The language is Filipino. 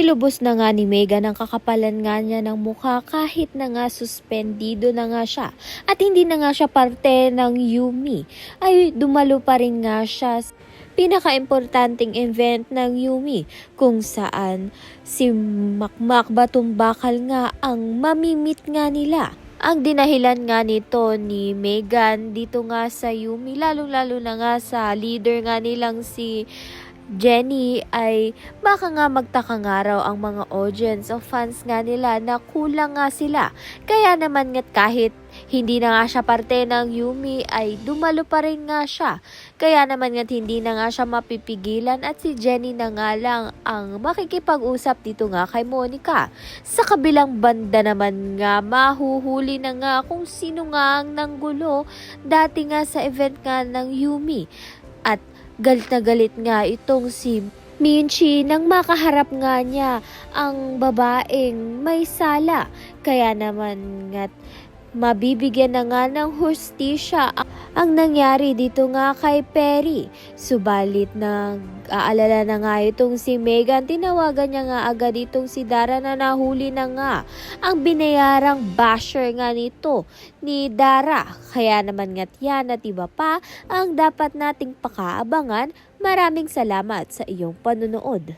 Nilubos na nga ni Megan ang kakapalan nga niya ng mukha kahit na nga suspendido na nga siya at hindi na nga siya parte ng Yumi ay dumalo pa rin nga siya pinaka-importanting event ng Yumi kung saan si Makmak Batumbakal nga ang mamimit nga nila. Ang dinahilan nga nito ni Megan dito nga sa Yumi, lalong-lalo na nga sa leader nga nilang si Jenny ay baka nga magtaka nga raw ang mga audience o fans nga nila na kulang nga sila. Kaya naman nga't kahit hindi na nga siya parte ng Yumi ay dumalo pa rin nga siya. Kaya naman nga't hindi na nga siya mapipigilan at si Jenny na nga lang ang makikipag-usap dito nga kay Monica. Sa kabilang banda naman nga mahuhuli na nga kung sino nga ang nanggulo dati nga sa event nga ng Yumi. At galit na galit nga itong si Minchi nang makaharap nga niya ang babaeng may sala. Kaya naman nga't mabibigyan na nga ng hustisya ang nangyari dito nga kay Perry. Subalit nag-aalala na nga itong si Megan, tinawagan niya nga agad itong si Dara na nahuli na nga ang binayarang basher nga nito ni Dara. Kaya naman nga't yan at iba pa ang dapat nating pakaabangan. Maraming salamat sa iyong panunood.